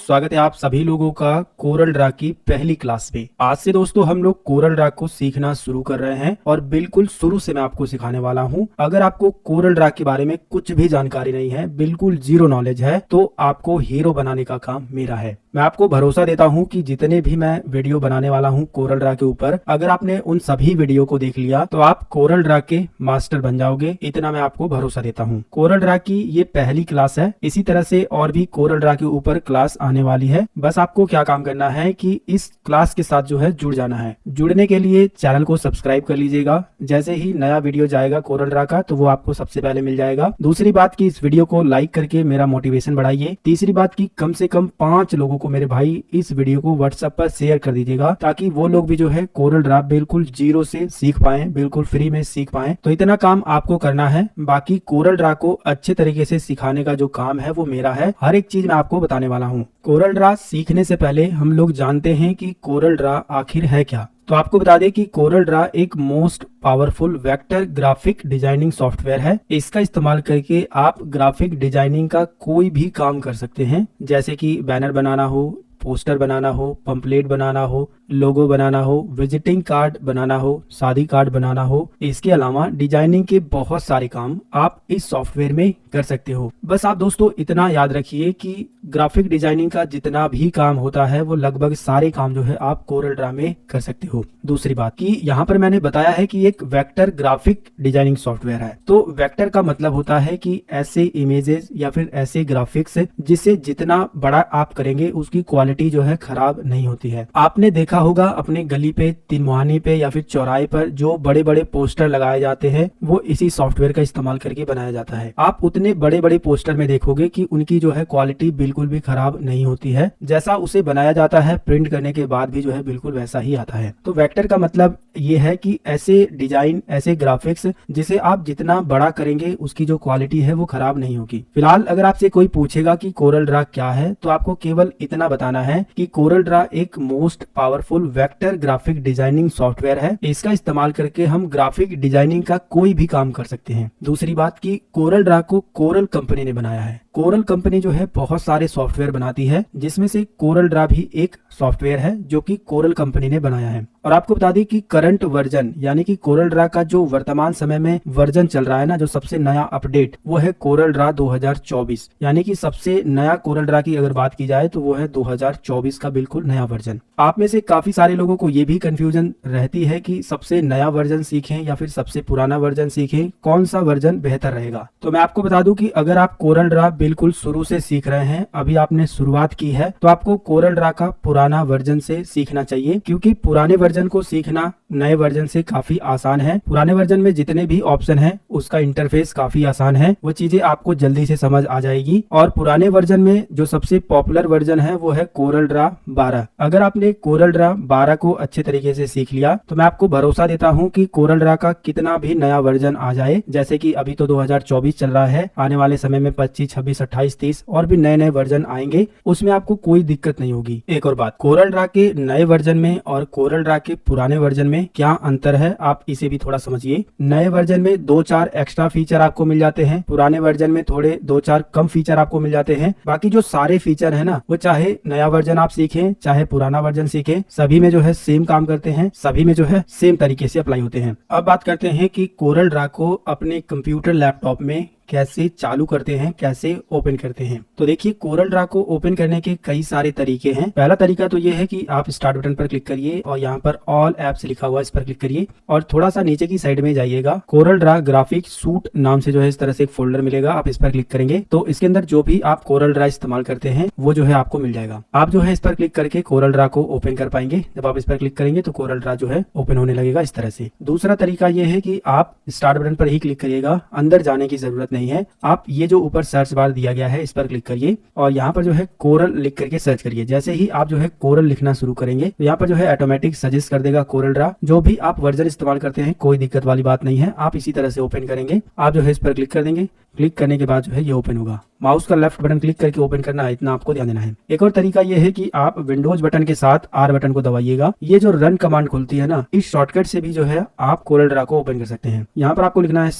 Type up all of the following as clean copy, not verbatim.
स्वागत है आप सभी लोगों का कोरल ड्रा की पहली क्लास में। आज से दोस्तों हम लोग कोरल ड्रा को सीखना शुरू कर रहे हैं और बिल्कुल शुरू से मैं आपको सिखाने वाला हूं। अगर आपको कोरल ड्रा के बारे में कुछ भी जानकारी नहीं है, बिल्कुल जीरो नॉलेज है, तो आपको हीरो बनाने का काम मेरा है। मैं आपको भरोसा देता हूं कि जितने भी मैं वीडियो बनाने वाला हूं कोरल ड्रा के ऊपर, अगर आपने उन सभी वीडियो को देख लिया तो आप कोरल ड्रा के मास्टर बन जाओगे। इतना मैं आपको भरोसा देता हूं। कोरल ड्रा की ये पहली क्लास है। इसी तरह से और भी कोरल ड्रा के ऊपर क्लास आने वाली है। बस आपको क्या काम करना है कि इस क्लास के साथ जो है जुड़ जाना है। जुड़ने के लिए चैनल को सब्सक्राइब कर लीजिएगा। जैसे ही नया वीडियो जाएगा कोरल ड्रा का तो वो आपको सबसे पहले मिल जाएगा। दूसरी बात की इस वीडियो को लाइक करके मेरा मोटिवेशन बढ़ाइए। तीसरी बात की कम से कम 5 लोगों को मेरे भाई इस वीडियो को व्हाट्सएप पर शेयर कर दीजिएगा, ताकि वो लोग भी जो है कोरल ड्रा बिल्कुल जीरो से सीख पाए, बिल्कुल फ्री में सीख पाए। तो इतना काम आपको करना है। बाकी कोरल ड्रा को अच्छे तरीके से सिखाने का जो काम है वो मेरा है। हर एक चीज मैं आपको बताने वाला हूँ। कोरल ड्रा सीखने से पहले हम लोग जानते हैं कि कोरल ड्रा आखिर है क्या। तो आपको बता दें कि कोरल ड्रा एक most powerful vector graphic designing software है। इसका इस्तेमाल करके आप ग्राफिक डिजाइनिंग का कोई भी काम कर सकते हैं, जैसे कि बैनर बनाना हो, पोस्टर बनाना हो, पंपलेट बनाना हो, लोगो बनाना हो, विजिटिंग कार्ड बनाना हो, शादी कार्ड बनाना हो। इसके अलावा डिजाइनिंग के बहुत सारे काम आप इस सॉफ्टवेयर में कर सकते हो। बस आप दोस्तों इतना याद रखिए कि ग्राफिक डिजाइनिंग का जितना भी काम होता है वो लगभग सारे काम जो है आप कोरल ड्रा में कर सकते हो। दूसरी बात कि यहाँ पर मैंने बताया है कि एक वेक्टर ग्राफिक डिजाइनिंग सॉफ्टवेयर है। तो वेक्टर का मतलब होता है कि ऐसे इमेजेस या फिर ऐसे ग्राफिक्स जिसे जितना बड़ा आप करेंगे उसकी क्वालिटी जो है खराब नहीं होती है। आपने देखा होगा अपने गली पे, तिनमुहानी पे या फिर चौराहे पर जो बड़े बड़े पोस्टर लगाए जाते हैं वो इसी सॉफ्टवेयर का इस्तेमाल करके बनाया जाता है। आप उतने बड़े बड़े पोस्टर में देखोगे कि उनकी जो है क्वालिटी बिल्कुल भी खराब नहीं होती है। जैसा उसे बनाया जाता है प्रिंट करने के बाद भी जो है बिल्कुल वैसा ही आता है। तो वेक्टर का मतलब ये है कि ऐसे डिजाइन, ऐसे ग्राफिक्स जिसे आप जितना बड़ा करेंगे उसकी जो क्वालिटी है वो खराब नहीं होगी। फिलहाल अगर आपसे कोई पूछेगा कि कोरल ड्रा क्या है तो आपको केवल इतना बताना है कि कोरल ड्रा एक most powerful vector graphic designing software है। इसका इस्तेमाल करके हम ग्राफिक डिजाइनिंग का कोई भी काम कर सकते हैं। दूसरी बात की कोरल ड्रा को कोरल कंपनी ने बनाया है। कोरल कंपनी जो है बहुत सारे सॉफ्टवेयर बनाती है, जिसमें से कोरल ड्रा भी एक सॉफ्टवेयर है जो कि कोरल कंपनी ने बनाया है। और आपको बता दें कि करंट वर्जन यानी कि कोरल ड्रा का जो वर्तमान समय में वर्जन चल रहा है ना, जो सबसे नया अपडेट, वो है कोरल ड्रा 2024। यानी कि सबसे नया कोरल ड्रा की अगर बात की जाए तो वो है 2024 का बिल्कुल नया वर्जन। आप में से काफी सारे लोगों को ये भी कंफ्यूजन रहती है कि सबसे नया वर्जन सीखें या फिर सबसे पुराना वर्जन सीखें, कौन सा वर्जन बेहतर रहेगा। तो मैं आपको बता दूं कि अगर आप कोरल ड्रा बिल्कुल शुरू से सीख रहे हैं, अभी आपने शुरुआत की है, तो आपको कोरल ड्रा का पुराना वर्जन से सीखना चाहिए, क्योंकि पुराने वर्जन को सीखना नए वर्जन से काफी आसान है। पुराने वर्जन में जितने भी ऑप्शन है उसका इंटरफेस काफी आसान है, वो चीजें आपको जल्दी से समझ आ जाएगी। और पुराने वर्जन में जो सबसे पॉपुलर वर्जन है वो है कोरल ड्रा 12। अगर आपने कोरल ड्रा 12 को अच्छे तरीके से सीख लिया तो मैं आपको भरोसा देता हूँ कि कोरल ड्रा का कितना भी नया वर्जन आ जाए, जैसे कि अभी तो 2024 चल रहा है, आने वाले समय में 25, 26, 28, 30 और भी नए नए वर्जन आएंगे, उसमें आपको कोई दिक्कत नहीं होगी। एक और बात, कोरल ड्रा के नए वर्जन में और कोरल ड्रा के पुराने वर्जन में क्या अंतर है आप इसे भी थोड़ा समझिए। नए वर्जन में 2-4 एक्स्ट्रा फीचर आपको मिल जाते हैं, पुराने वर्जन में थोड़े 2-4 कम फीचर आपको मिल जाते हैं। बाकी जो सारे फीचर है ना, वो चाहे नया वर्जन आप सीखें चाहे पुराना वर्जन सीखें, सभी में जो है सेम काम करते हैं, सभी में जो है सेम तरीके से अप्लाई होते हैं। अब बात करते हैं कि कोरल ड्रा को अपने कंप्यूटर लैपटॉप में कैसे चालू करते हैं, कैसे ओपन करते हैं। तो देखिए कोरल ड्रा को ओपन करने के कई सारे तरीके हैं। पहला तरीका तो ये है कि आप स्टार्ट बटन पर क्लिक करिए और यहाँ पर ऑल एप्स लिखा हुआ है, इस पर क्लिक करिए और थोड़ा सा नीचे की साइड में जाइएगा। कोरल ड्रा ग्राफिक सूट नाम से जो है इस तरह से एक फोल्डर मिलेगा, आप इस पर क्लिक करेंगे तो इसके अंदर जो भी आप कोरल ड्रा इस्तेमाल करते हैं वो जो है आपको मिल जाएगा। आप जो है इस पर क्लिक करके कोरल ड्रा को ओपन कर पाएंगे। जब आप इस पर क्लिक करेंगे तो कोरल ड्रा जो है ओपन होने लगेगा इस तरह से। दूसरा तरीका ये है कि आप स्टार्ट बटन पर ही क्लिक करिएगा, अंदर जाने की जरूरत नहीं है। आप ये जो ऊपर सर्च बार दिया गया है इस पर क्लिक करिए और यहाँ पर जो है कोरल लिख करके सर्च करिए। जैसे ही आप जो है कोरल लिखना शुरू करेंगे तो यहाँ पर जो है ऑटोमेटिक सजेस्ट कर देगा कोरल ड्रा। जो भी आप वर्जन इस्तेमाल करते हैं कोई दिक्कत वाली बात नहीं है, आप इसी तरह से ओपन करेंगे। आप जो है इस पर क्लिक कर देंगे, क्लिक करने के बाद जो है ये ओपन होगा। माउस का लेफ्ट बटन क्लिक करके ओपन करना है, इतना आपको ध्यान देना है। एक और तरीका ये है कि आप विंडोज बटन के साथ आर बटन को दबाइएगा। ये जो रन कमांड खुलती है ना, इस शॉर्टकट से भी जो है आप कोरल ड्रा को ओपन कर सकते हैं। यहाँ पर आपको लिखना है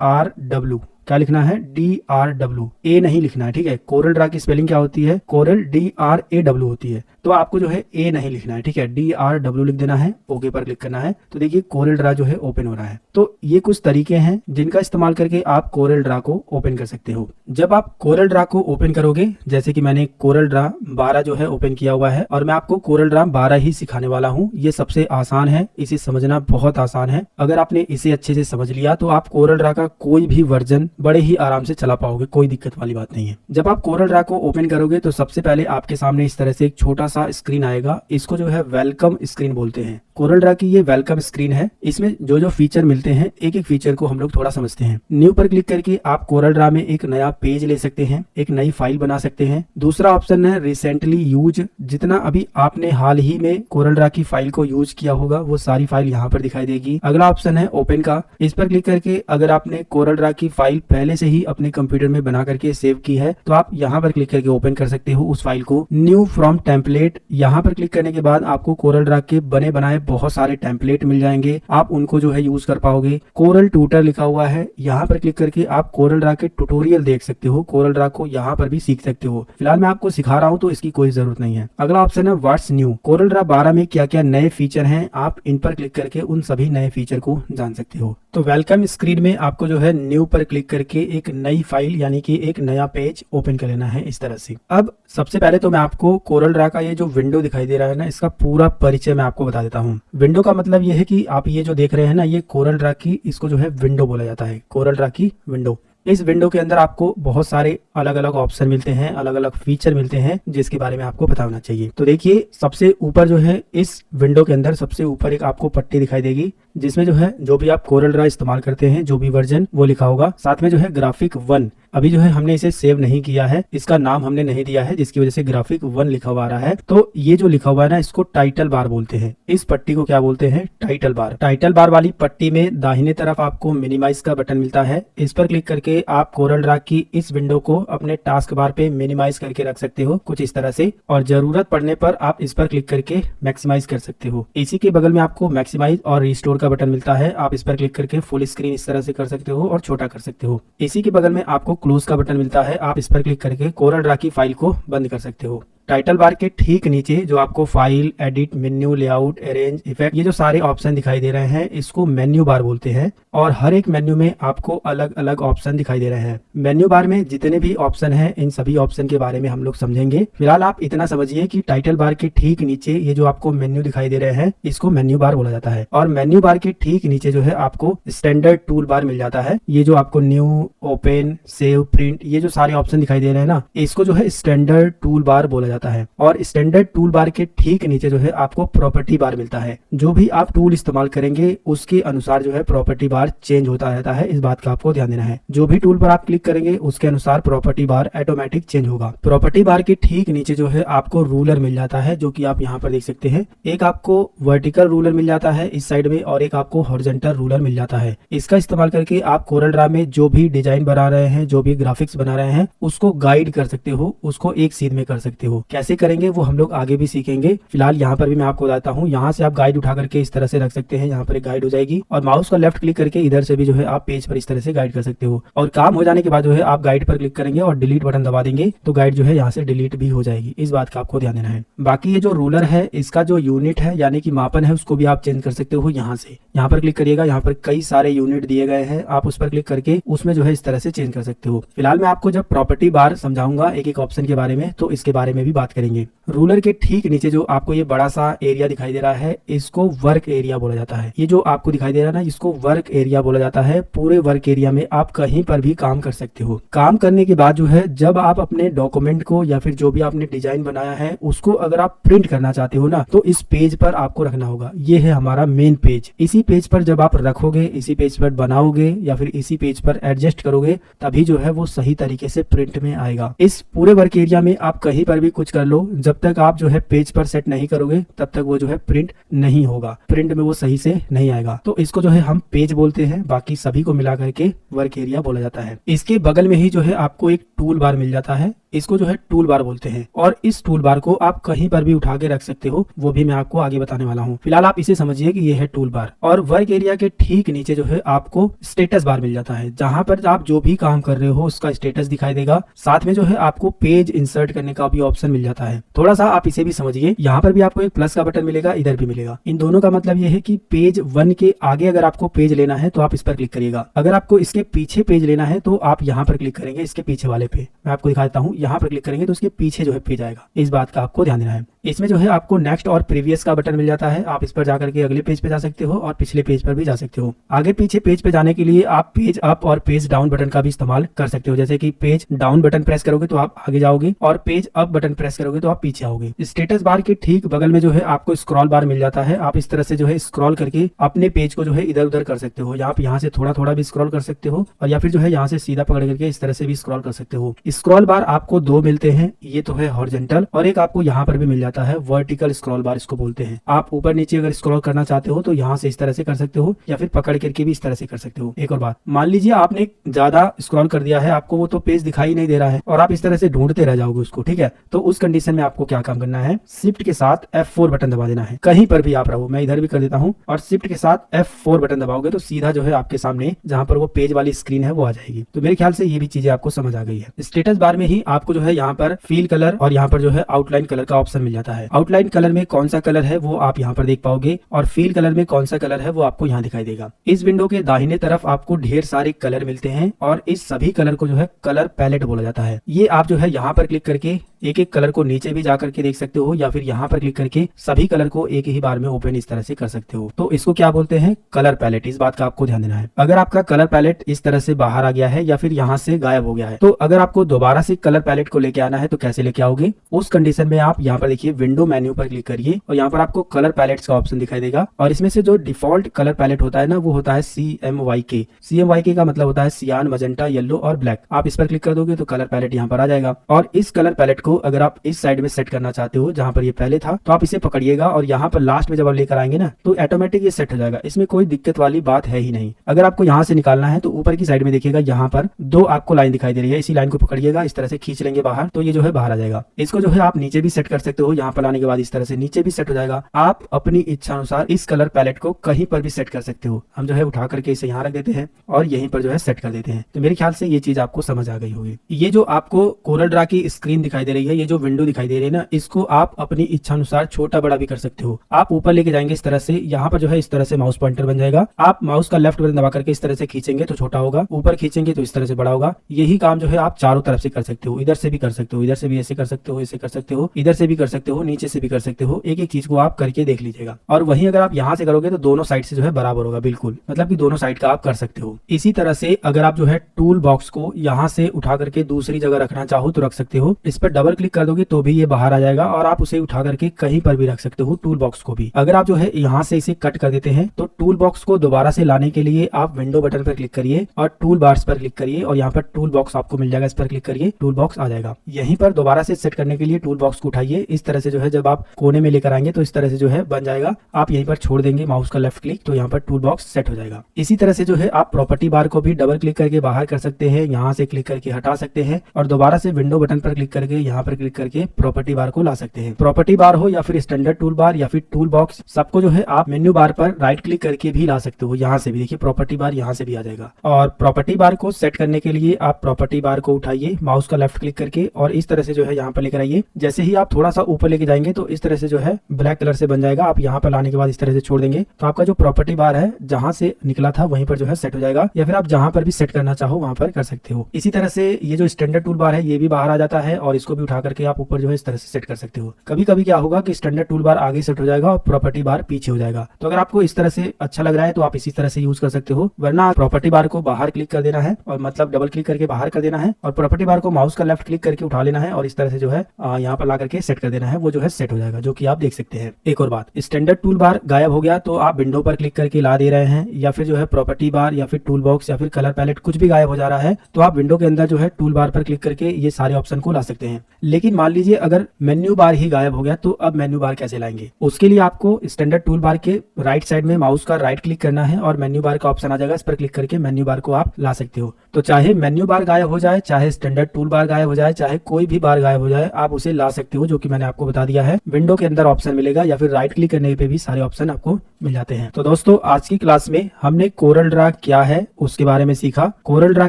CORELDRW। क्या लिखना है, DRW, ए नहीं लिखना है, ठीक है। कोरल ड्रा की स्पेलिंग क्या होती है, कोरल DRAW होती है, तो आपको जो है ए नहीं लिखना है, ठीक है, DRW लिख देना है, ओके पर क्लिक करना है। तो देखिए कोरल ड्रा जो है ओपन हो रहा है। तो ये कुछ तरीके हैं जिनका इस्तेमाल करके आप कोरल ड्रा को ओपन कर सकते हो। जब आप कोरल ड्रा को ओपन करोगे, जैसे कि मैंने कोरल ड्रा 12 जो है ओपन किया हुआ है और मैं आपको कोरल ड्रा 12 ही सिखाने वाला हूँ। ये सबसे आसान है, इसे समझना बहुत आसान है। अगर आपने इसे अच्छे से समझ लिया तो आप कोरल ड्रा का कोई भी वर्जन बड़े ही आराम से चला पाओगे, कोई दिक्कत वाली बात नहीं है। जब आप कोरल ड्रा को ओपन करोगे तो सबसे पहले आपके सामने इस तरह से एक छोटा सा स्क्रीन आएगा, इसको जो है वेलकम स्क्रीन बोलते हैं। कोरल ड्रा की ये वेलकम स्क्रीन है। इसमें जो जो फीचर मिलते हैं, एक एक फीचर को हम लोग थोड़ा समझते हैं। न्यू पर क्लिक करके आप कोरल ड्रा में एक नया पेज ले सकते हैं, एक नई फाइल बना सकते हैं। दूसरा ऑप्शन है रिसेंटली यूज, जितना अभी आपने हाल ही में कोरल ड्रा की फाइल को यूज किया होगा वो सारी फाइल यहाँ पर दिखाई देगी। अगला ऑप्शन है ओपन का, इस पर क्लिक करके अगर आपने कोरल ड्रा की फाइल पहले से ही अपने कंप्यूटर में बना करके सेव की है तो आप यहाँ पर क्लिक करके ओपन कर सकते हो उस फाइल को। न्यू फ्रॉम टेम्पलेट, यहाँ पर क्लिक करने के बाद आपको कोरल ड्रा के बने बनाए बहुत सारे टेम्पलेट मिल जाएंगे, आप उनको जो है यूज कर पाओगे। कोरल ट्यूटर लिखा हुआ है, यहाँ पर क्लिक करके आप कोरल ड्रा के ट्यूटोरियल देख सकते हो, कोरल ड्रा को यहाँ पर भी सीख सकते हो। फिलहाल मैं आपको सिखा रहा हूँ तो इसकी कोई जरूरत नहीं है। अगला ऑप्शन है व्हाट्स न्यू, कोरल ड्रा 12 में क्या क्या नए फीचर हैं, आप इन पर क्लिक करके उन सभी नए फीचर को जान सकते हो। तो वेलकम स्क्रीन में आपको जो है न्यू पर क्लिक करके एक नई फाइल यानी कि एक नया पेज ओपन कर लेना है इस तरह से। अब सबसे पहले तो मैं आपको कोरल ड्रा का ये जो विंडो दिखाई दे रहा है ना, इसका पूरा परिचय मैं आपको बता देता हूँ। विंडो का मतलब ये है कि आप ये जो देख रहे हैं ना, ये कोरल ड्रा की, इसको जो है विंडो बोला जाता है, कोरल ड्रा की विंडो। इस विंडो के अंदर आपको बहुत सारे अलग अलग ऑप्शन मिलते हैं, अलग अलग फीचर मिलते हैं जिसके बारे में आपको पता होना चाहिए। तो देखिए सबसे ऊपर जो है इस विंडो के अंदर सबसे ऊपर एक आपको पट्टी दिखाई देगी जिसमें जो है जो भी आप कोरल ड्रा इस्तेमाल करते हैं, जो भी वर्जन वो लिखा होगा। साथ में जो है ग्राफिक 1, अभी जो है हमने इसे सेव नहीं किया है, इसका नाम हमने नहीं दिया है जिसकी वजह से ग्राफिक 1 लिखा हुआ आ रहा है। तो ये जो लिखा हुआ है ना, इसको टाइटल बार बोलते हैं। इस पट्टी को क्या बोलते हैं, टाइटल बार। टाइटल बार वाली पट्टी में दाहिने तरफ आपको मिनिमाइज का बटन मिलता है, इस पर क्लिक करके आप कोरल ड्रा की इस विंडो को अपने टास्क बार पे मिनिमाइज करके रख सकते हो कुछ इस तरह से, और जरूरत पड़ने पर आप इस पर क्लिक करके मैक्सिमाइज कर सकते हो। इसी के बगल में आपको मैक्सिमाइज और रिस्टोर का बटन मिलता है, आप इस पर क्लिक करके फुल स्क्रीन इस तरह से कर सकते हो और छोटा कर सकते हो। इसी के बगल में आपको क्लोज का बटन मिलता है, आप इस पर क्लिक करके कोरल ड्रा की फाइल को बंद कर सकते हो। टाइटल बार के ठीक नीचे जो आपको file, edit, menu, layout, arrange, effect, ये जो सारे ऑप्शन दिखाई दे रहे हैं इसको मेन्यू बार बोलते हैं, और हर एक मेन्यू में आपको अलग अलग ऑप्शन दिखाई दे रहे हैं। मेन्यू बार में जितने भी ऑप्शन हैं इन सभी ऑप्शन के बारे में हम लोग समझेंगे। फिलहाल आप इतना समझिए कि टाइटल बार के ठीक नीचे ये जो आपको मेन्यू दिखाई दे रहे हैं इसको मेन्यू बार बोला जाता है, और मेन्यू बार के ठीक नीचे जो है आपको स्टैंडर्ड टूल बार मिल जाता है। ये जो आपको न्यू, ओपन, सेव, प्रिंट, ये जो सारे ऑप्शन दिखाई दे रहे हैं ना, इसको जो है स्टैंडर्ड टूल बार बोला जाता है। और स्टैंडर्ड टूल बार के ठीक नीचे जो है आपको प्रॉपर्टी बार मिलता है। जो भी आप टूल इस्तेमाल करेंगे उसके अनुसार जो है प्रॉपर्टी बार चेंज होता रहता है, इस बात का आपको ध्यान देना है। जो भी टूल पर आप क्लिक करेंगे उसके अनुसार प्रॉपर्टी बार ऑटोमेटिक चेंज होगा। प्रॉपर्टी बार के ठीक नीचे जो है आपको रूलर मिल जाता है, जो कि आप यहाँ पर देख सकते हैं। एक आपको वर्टिकल रूलर मिल जाता है इस साइड में, और एक आपको हॉरिजॉन्टल रूलर मिल जाता है। इसका इस्तेमाल करके आप कोरल ड्रा में जो भी डिजाइन बना रहे हैं, जो भी ग्राफिक्स बना रहे हैं, उसको गाइड कर सकते हो, उसको एक सीध में कर सकते हो। कैसे करेंगे वो हम लोग आगे भी सीखेंगे। फिलहाल यहाँ पर भी मैं आपको बताता हूँ। यहाँ से आप गाइड उठा करके इस तरह से रख सकते हैं, यहाँ पर एक गाइड हो जाएगी, और माउस का लेफ्ट क्लिक करके इधर से भी जो है आप पेज पर इस तरह से गाइड कर सकते हो। और काम हो जाने के बाद जो है आप गाइड पर क्लिक करेंगे और डिलीट बटन दबा देंगे तो गाइड जो है यहाँ से डिलीट भी हो जाएगी। इस बात का आपको ध्यान देना है। बाकी ये जो रूलर है इसका जो यूनिट है यानी कि मापन है उसको भी आप चेंज कर सकते हो। यहाँ से यहाँ पर क्लिक करिएगा, यहाँ पर कई सारे यूनिट दिए गए हैं, आप उस पर क्लिक करके उसमें जो है इस तरह से चेंज कर सकते हो। फिलहाल मैं आपको जब प्रॉपर्टी बार समझाऊंगा एक एक ऑप्शन के बारे में तो इसके बारे में भी बात करेंगे। रूलर के ठीक नीचे जो आपको ये बड़ा सा एरिया दिखाई दे रहा है इसको वर्क एरिया बोला जाता है। ये जो आपको दिखाई दे रहा है ना, इसको वर्क एरिया बोला जाता है। पूरे वर्क एरिया में आप कहीं पर भी काम कर सकते हो। काम करने के बाद जो है जब आप अपने डॉक्यूमेंट को या फिर जो भी आपने डिजाइन बनाया है उसको अगर आप प्रिंट करना चाहते हो ना, तो इस पेज पर आपको रखना होगा। ये है हमारा मेन पेज। इसी पेज पर जब आप रखोगे, इसी पेज पर बनाओगे या फिर इसी पेज पर एडजस्ट करोगे, तभी जो है वो सही तरीके से प्रिंट में आएगा। इस पूरे वर्क एरिया में आप कहीं पर भी कुछ कर लो, जब तक आप जो है पेज पर सेट नहीं करोगे तब तक वो जो है प्रिंट नहीं होगा, प्रिंट में वो सही से नहीं आएगा। तो इसको जो है हम पेज बोलते हैं, बाकी सभी को मिला करके वर्क एरिया बोला जाता है। इसके बगल में ही जो है आपको एक टूल बार मिल जाता है, इसको जो है टूल बार बोलते हैं और इस टूल बार को आप कहीं पर भी उठा के रख सकते हो, वो भी मैं आपको आगे बताने वाला हूँ। फिलहाल आप इसे समझिए कि ये है टूल बार। और वर्क एरिया के ठीक नीचे जो है आपको स्टेटस बार मिल जाता है, जहां पर आप जो भी काम कर रहे हो उसका स्टेटस दिखाई देगा। साथ में जो है आपको पेज इंसर्ट करने का भी ऑप्शन मिल जाता है। थोड़ा सा आप इसे भी समझिए, यहाँ पर भी आपको एक प्लस का बटन मिलेगा, इधर भी मिलेगा। इन दोनों का मतलब ये है कि पेज 1 के आगे अगर आपको पेज लेना है तो आप इस पर क्लिक करिएगा। अगर आपको इसके पीछे पेज लेना है तो आप यहाँ पर क्लिक करेंगे, इसके पीछे वाले पे। मैं आपको दिखा देता हूँ, यहाँ पर क्लिक करेंगे तो उसके पीछे जो है पेज आएगा। इस बात का आपको ध्यान देना है। इसमें जो है आपको नेक्स्ट और प्रीवियस का बटन मिल जाता है। आप इस पर जाकर के अगले पेज पे जा सकते हो और पिछले पेज पर भी जा सकते हो। आगे पीछे पेज पे जाने के लिए आप पेज अप और पेज डाउन बटन का भी इस्तेमाल कर सकते हो। जैसे कि पेज डाउन बटन प्रेस करोगे तो आप आगे जाओगे और पेज अप बटन प्रेस करोगे तो आप पीछे आओगे। स्टेटस बार के ठीक बगल में जो है आपको स्क्रॉल बार मिल जाता है। आप इस तरह से जो है स्क्रॉल करके अपने पेज को जो है इधर उधर कर सकते हो। आप यहाँ से थोड़ा थोड़ा भी स्क्रॉल कर सकते हो और या फिर जो है यहाँ से सीधा पकड़ करके इस तरह से भी स्क्रॉल कर सकते हो। स्क्रॉल बार आपको 2 मिलते हैं, ये तो है हॉरिजॉन्टल और एक आपको यहाँ पर भी मिल जाता है वर्टिकल स्क्रॉल बार इसको बोलते हैं। आप ऊपर नीचे अगर स्क्रॉल करना चाहते हो तो यहाँ से इस तरह से कर सकते हो या फिर पकड़ करके भी इस तरह से कर सकते हो। एक और बात, मान लीजिए आपने ज्यादा स्क्रॉल कर दिया है, आपको वो तो पेज दिखाई नहीं दे रहा है और आप इस तरह से ढूंढते रह जाओगे उसको, ठीक है। तो उस कंडीशन में आपको क्या काम करना है, शिफ्ट के साथ F4 बटन दबा देना है। कहीं पर भी आप रहो, मैं इधर भी कर देता हूँ और शिफ्ट के साथ F4 बटन दबाओगे तो सीधा जो है आपके सामने जहां पर वो पेज वाली स्क्रीन है वो आ जाएगी। तो मेरे ख्याल से ये भी चीजें आपको समझ आ गई है। स्टेटस बार में ही आपको जो है यहाँ पर फील कलर और यहाँ पर जो है आउटलाइन कलर का ऑप्शन मिल जाता है। आउटलाइन कलर में कौन सा कलर है वो आप यहाँ पर देख पाओगे और फील कलर में कौन सा कलर है वो आपको यहाँ दिखाई देगा। इस विंडो के दाहिने तरफ आपको ढेर सारे कलर मिलते हैं और इस सभी कलर को जो है कलर पैलेट बोला जाता है। ये आप जो है यहाँ पर क्लिक करके एक एक कलर को नीचे भी जाकर के देख सकते हो या फिर यहाँ पर क्लिक करके सभी कलर को एक ही बार में ओपन इस तरह से कर सकते हो। तो इसको क्या बोलते हैं, कलर पैलेट। इस बात का आपको ध्यान देना है। अगर आपका कलर पैलेट इस तरह से बाहर आ गया है या फिर यहाँ से गायब हो गया है तो अगर आपको दोबारा से कलर पैलेट को लेके आना है तो कैसे लेके आओगे, उस कंडीशन में आप यहाँ पर देखिए विंडो मेन्यू पर क्लिक करिए और यहाँ पर आपको कलर पैलेट्स का ऑप्शन दिखाई देगा और इसमें से जो डिफॉल्ट कलर पैलेट होता है ना वो होता है CMYK। CMYK का मतलब होता है सियान, मजेंटा, येलो और ब्लैक। आप इस पर क्लिक कर दोगे तो कलर पैलेट यहाँ पर आ जाएगा और इस कलर पैलेट को अगर आप इस साइड में सेट करना चाहते हो जहां पर ये पहले था तो आप इसे पकड़िएगा और यहाँ पर लास्ट में जब आप लेकर आएंगे ना तो ऑटोमेटिक ये सेट हो जाएगा। इसमें कोई दिक्कत वाली बात है ही नहीं। अगर आपको यहाँ से निकालना है तो ऊपर की साइड में देखिएगा यहाँ पर 2 आपको लाइन दिखाई दे रही है। इसी लाइन को पकड़िएगा, इस तरह से खींच लेंगे बाहर तो ये जो है बाहर आ जाएगा। इसको जो है आप नीचे भी सेट कर सकते हो। यहाँ पर लाने के बाद इस तरह से नीचे भी सेट हो जाएगा। आप अपनी इच्छा अनुसार इस कलर पैलेट को कहीं पर भी सेट कर सकते हो। हम जो है उठा करके इसे यहाँ रख देते हैं और यहीं पर जो है सेट कर देते हैं। तो मेरे ख्याल से ये चीज आपको समझ आ गई होगी। ये जो आपको कोरल ड्रा की स्क्रीन दिखाई दे रही है, ये जो विंडो दिखाई दे रही है ना, इसको आप अपनी इच्छा अनुसार छोटा बड़ा भी कर सकते हो। आप ऊपर लेके जाएंगे इस तरह से, यहाँ पर जो है इस तरह से माउस पॉइंटर बन जाएगा। आप माउस का लेफ्ट बटन दबा करके इस तरह से खींचेंगे तो छोटा होगा, ऊपर खींचेंगे तो इस तरह से बड़ा होगा। यही काम जो है आप चारों तरफ से कर सकते हो। इधर से भी कर सकते हो, इधर से भी ऐसे कर सकते हो, ऐसे कर सकते हो, इधर से भी कर सकते हो, नीचे से भी कर सकते हो। एक एक चीज को आप करके देख लीजिएगा। और वहीं अगर आप यहाँ से करोगे तो दोनों साइड से जो है बराबर होगा, बिल्कुल मतलब कि दोनों साइड का आप कर सकते हो। इसी तरह से अगर आप जो है टूल बॉक्स को यहाँ से उठा करके दूसरी जगह रखना चाहो तो रख सकते हो। इस पर डबल क्लिक कर दोगे तो भी ये बाहर आ जाएगा और आप उसे उठा करके कहीं पर भी रख सकते हो, टूल बॉक्स को भी। अगर आप जो है यहाँ से इसे कट कर देते हैं तो टूल बॉक्स को दोबारा से लाने के लिए आप विंडो बटन पर क्लिक करिए और टूल बार्स पर क्लिक करिए और यहाँ पर टूल बॉक्स आपको मिल जाएगा। इस पर क्लिक करिए, टूल बॉक्स आ जाएगा। यहीं पर दोबारा से सेट करने के लिए टूल बॉक्स को उठाइए, इस तरह से जो है जब आप कोने में लेकर आएंगे तो इस तरह से जो है बन जाएगा। आप यहीं पर छोड़ देंगे माउस का लेफ्ट क्लिक तो यहाँ पर टूल बॉक्स सेट हो जाएगा। इसी तरह से जो है आप प्रॉपर्टी बार को भी डबल क्लिक करके बाहर कर सकते हैं, यहाँ से क्लिक करके हटा सकते हैं और दोबारा से विंडो बटन पर क्लिक करके यहाँ पर क्लिक करके प्रॉपर्टी बार को ला सकते हैं। प्रॉपर्टी बार हो या फिर स्टैंडर्ड टूल बार या फिर टूल बॉक्स, सबको जो है आप मेन्यू बार पर राइट क्लिक करके भी ला सकते हो। यहाँ से भी देखिए प्रॉपर्टी बार यहाँ से भी आ जाएगा। और प्रॉपर्टी बार को सेट करने के लिए आप प्रॉपर्टी बार को उठाइए माउस का लेफ्ट क्लिक करके और इस तरह से जो है यहाँ पर लेकर आइए। जैसे ही आप थोड़ा सा ऊपर लेके जाएंगे तो इस तरह से जो है ब्लैक कलर से बन जाएगा। आप यहाँ पर लाने के बाद इस तरह से छोड़ देंगे तो आपका जो प्रॉपर्टी बार है जहाँ से निकला था वहीं पर जो है सेट हो जाएगा, या फिर आप जहाँ पर भी सेट करना चाहो वहाँ पर कर सकते हो। इसी तरह से ये जो स्टैंडर्ड टूल बार है ये भी बाहर आ जाता है और इसको भी उठा करके आप ऊपर जो है इस तरह से सेट कर सकते हो। कभी कभी क्या होगा कि स्टैंडर्ड टूल बार आगे सेट हो जाएगा और प्रॉपर्टी बार पीछे हो जाएगा। तो अगर आपको इस तरह से अच्छा लग रहा है तो आप इसी तरह से यूज कर सकते हो, वरना प्रॉपर्टी बार को बाहर क्लिक कर देना है और मतलब डबल क्लिक करके बाहर कर देना है और प्रॉपर्टी बार को माउस का लेफ्ट क्लिक करके उठा लेना है और इस तरह से जो है यहाँ पर ला करके सेट कर देना है। वो जो है सेट हो जाएगा, जो कि आप देख सकते हैं। एक और बात, स्टैंडर्ड टूल बार गायब हो गया तो आप विंडो पर क्लिक करके ला दे रहे हैं या फिर जो है प्रॉपर्टी बार या फिर टूल बॉक्स या फिर कलर पैलेट कुछ भी गायब हो जा रहा है तो आप विंडो के अंदर जो है टूल बार पर क्लिक करके ये सारे ऑप्शन को ला सकते हैं। लेकिन मान लीजिए अगर मेन्यू बार ही गायब हो गया तो अब मेन्यू बार कैसे लाएंगे? उसके लिए आपको स्टैंडर्ड टूल बार के राइट साइड में माउस का राइट क्लिक करना है और मेन्यू बार का ऑप्शन आ जाएगा, इस पर क्लिक करके मेन्यू बार को आप ला सकते हो। तो चाहे मेन्यू बार गायब हो जाए, चाहे स्टैंडर्ड टूल बार गायब हो जाए, चाहे कोई भी बार गायब हो जाए, आप उसे ला सकते हो, जो कि मैंने आपको बता दिया है। विंडो के अंदर ऑप्शन मिलेगा या फिर राइट क्लिक करने पे भी सारे ऑप्शन आपको मिल जाते हैं। तो दोस्तों आज की क्लास में हमने कोरल ड्रा क्या है उसके बारे में सीखा, कोरल ड्रा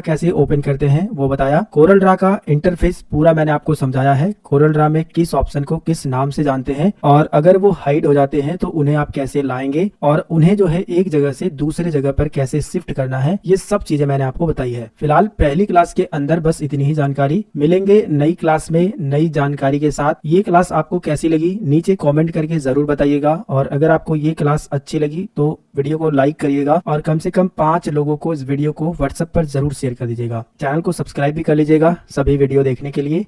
कैसे ओपन करते हैं वो बताया, कोरल ड्रा का इंटरफेस पूरा मैंने आपको समझाया है, कोरल ड्रा में किस ऑप्शन को किस नाम से जानते हैं और अगर वो हाइड हो जाते हैं तो उन्हें आप कैसे लाएंगे और उन्हें जो है एक जगह से दूसरे जगह पर कैसे शिफ्ट करना है, ये सब चीजें मैंने आपको बताई है। फिलहाल पहली क्लास के अंदर बस इतनी ही जानकारी। मिलेंगे नई क्लास में नई जानकारी के साथ। ये क्लास आपको कैसी लगी नीचे कमेंट करके जरूर बताइएगा और अगर आपको ये क्लास अच्छी लगी तो वीडियो को लाइक करिएगा और कम से कम 5 लोगों को इस वीडियो को व्हाट्सएप पर जरूर शेयर कर दीजिएगा। चैनल को सब्सक्राइब भी कर लीजिएगा सभी वीडियो देखने के लिए।